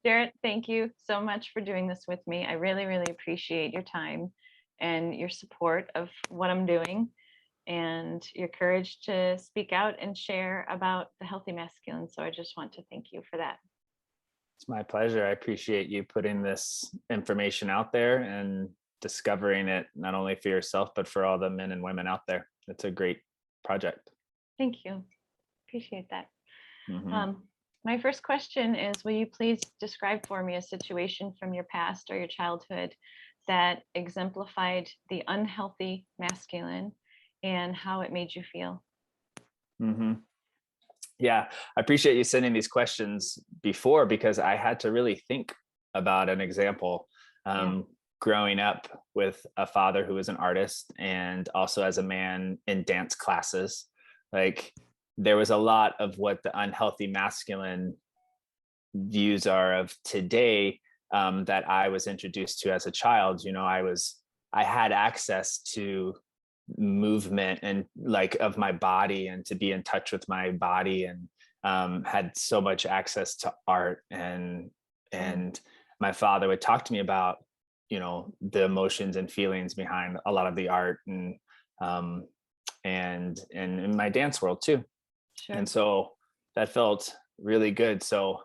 Jarrett, thank you so much for doing this with me. I really, really appreciate your time and your support of what I'm doing and your courage to speak out and share about the healthy masculine. So I just want to thank you for that. It's my pleasure. I appreciate you putting this information out there and discovering it not only for yourself, but for all the men and women out there. It's a great project. Thank you. Appreciate that. Mhm. My first question is, will you please describe for me a situation from your past or your childhood that exemplified the unhealthy masculine and how it made you feel? Mhm. Yeah, I appreciate you sending these questions before because I had to really think about an example. Yeah. Growing up with a father who was an artist and also as a man in dance classes, like there was a lot of what the unhealthy masculine views are of today that I was introduced to as a child. I had access to movement and like of my body and to be in touch with my body and had so much access to art and my father would talk to me about the emotions and feelings behind a lot of the art um and in my dance world too. Sure. And so that felt really good. So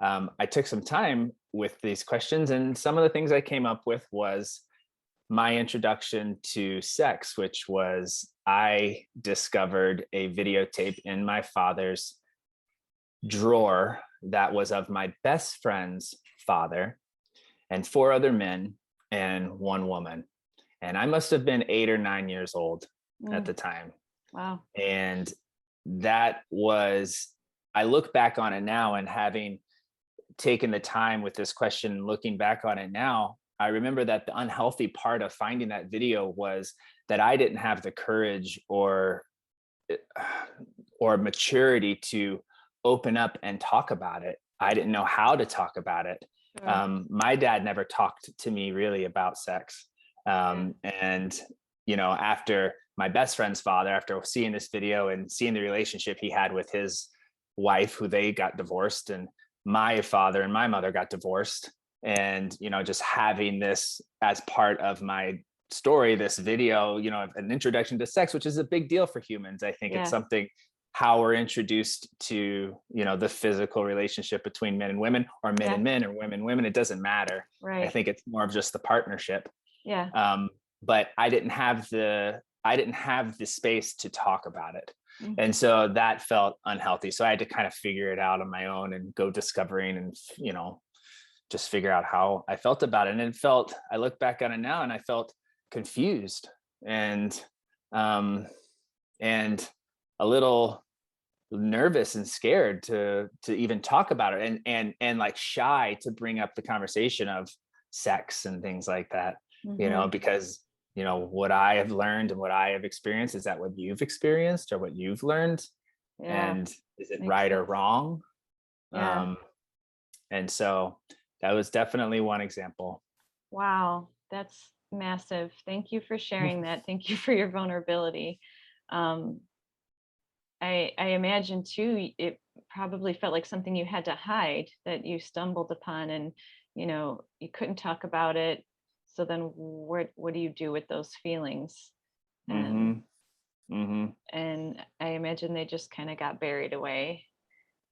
I took some time with these questions, and some of the things I came up with was my introduction to sex, which was I discovered a videotape in my father's drawer that was of my best friend's father and four other men and one woman. And I must have been 8 or 9 years old at Mm, the time. wow. And that was, I look back on it now, and having taken the time with this question, looking back on it now, I remember that the unhealthy part of finding that video was that I didn't have the courage or maturity to open up and talk about it. I didn't know how to talk about it. Sure. My dad never talked to me really about sex. Yeah. And after my best friend's father, after seeing this video and seeing the relationship he had with his wife, who they got divorced, and my father and my mother got divorced, and just having this as part of my story, this video, an introduction to sex, which is a big deal for humans. I think it's Yeah. something, how we're introduced to the physical relationship between men and women, or men Yeah. and men, or women and women. It doesn't matter. I Right. think it's more of just the partnership. Yeah. But I didn't have the space to talk about it. Mm, And so that felt unhealthy. So I had to kind of figure it out on my own and go discovering and, just figure out how I felt about it. And I look back on it now and I felt confused and, and a little nervous and scared to even talk about it, and like shy to bring up the conversation of sex and things like that, mhm. because what I have learned and what I have experienced, is that what you've experienced or what you've learned, Yeah. and is it Makes right or sense. wrong? Yeah. um and so that was definitely one example. Wow. That's massive. Thank you for sharing that. Thank you for your vulnerability. Um, I imagine too, it probably felt like something you had to hide that you stumbled upon and, you couldn't talk about it. So then what do you do with those feelings? And Hmm. Hmm. and I imagine they just kind of got buried away.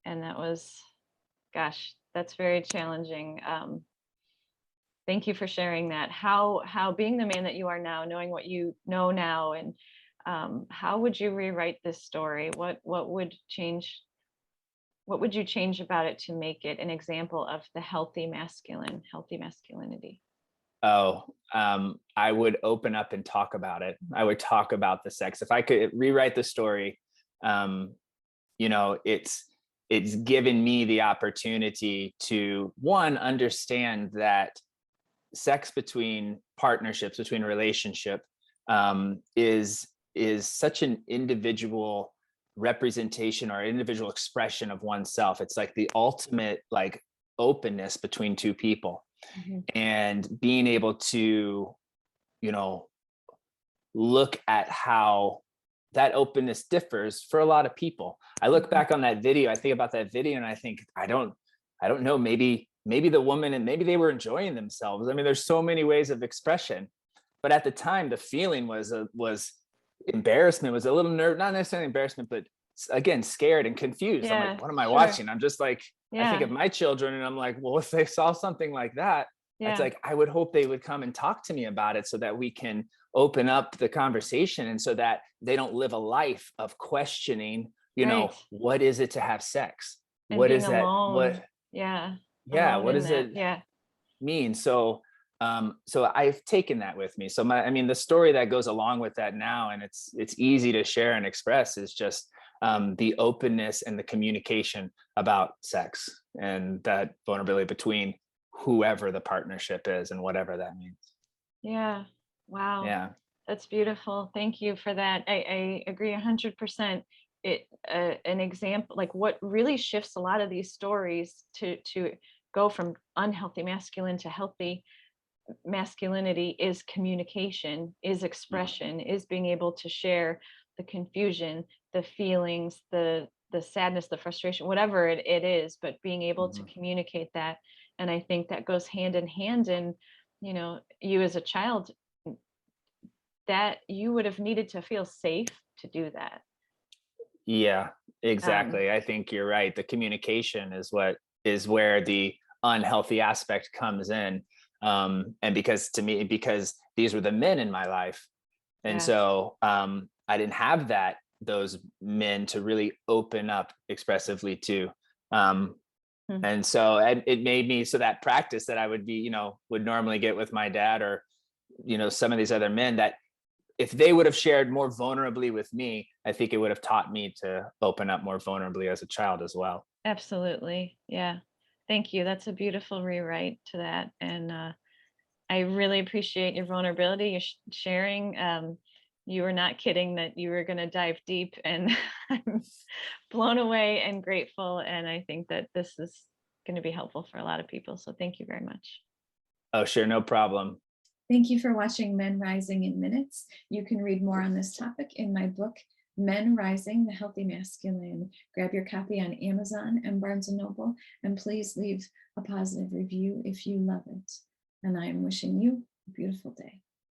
And that was, gosh, that's very challenging. Thank you for sharing that. How being the man that you are now, knowing what you know now, and how would you rewrite this story? What would change? What would you change about it to make it an example of the healthy masculinity? Oh, I would open up and talk about it. I would talk about the sex. If I could rewrite the story, um, it's given me the opportunity to, one, understand that sex between partnerships, between relationship, is such an individual representation or individual expression of oneself. It's like the ultimate like openness between two people, Mhm. and being able to you know look at how that openness differs for a lot of people. I look Mhm. back on that video, I think about that video, and I think I don't know, maybe maybe the woman, and maybe they were enjoying themselves. I mean, there's so many ways of expression, but at the time the feeling was embarrassment, was a little not necessarily embarrassment, but again, scared and confused. I'm Yeah, like, what am I sure. watching? I'm just like, I think Yeah, of my children and I'm like, well, if they saw something like that, it's yeah, like, I would hope they would come and talk to me about it so that we can open up the conversation, and so that they don't live a life of questioning, right. what is it to have sex? And What being is that? What, alone. Yeah, yeah, alone what in does that. it Yeah, mean? So I've taken that with me. So I mean, the story that goes along with that now, and it's easy to share and express, is just the openness and the communication about sex, and that vulnerability between whoever the partnership is and whatever that means. yeah. Wow. Yeah. That's beautiful. Thank you for that. I agree 100%. An example, like what really shifts a lot of these stories to go from unhealthy masculine to healthy masculinity is communication, is Mhm. expression, is being able to share the confusion, the feelings, the sadness, the frustration, whatever it is, but being able to Mhm. communicate that. And I think that goes hand in hand in, you as a child, that you would have needed to feel safe to do that. Yeah, Um, exactly. I think you're right. The communication is where the unhealthy aspect comes in. And because to me, because these were the men in my life, and yeah. so I didn't have those men to really open up expressively to. Um, Hmm. and so it made me, so that practice that I would be, would normally get with my dad, or some of these other men, that if they would have shared more vulnerably with me, I think it would have taught me to open up more vulnerably as a child as well. Absolutely. Yeah. Thank you. That's a beautiful rewrite to that. And I really appreciate your vulnerability, your sharing. You were not kidding that you were going to dive deep, and I'm blown away and grateful. And I think that this is going to be helpful for a lot of people. So thank you very much. Oh, sure, no problem. Thank you for watching Men Rising in Minutes. You can read more on this topic in my book, Men Rising, The Healthy Masculine. Grab your copy on Amazon and Barnes & Noble, and please leave a positive review if you love it. And I am wishing you a beautiful day.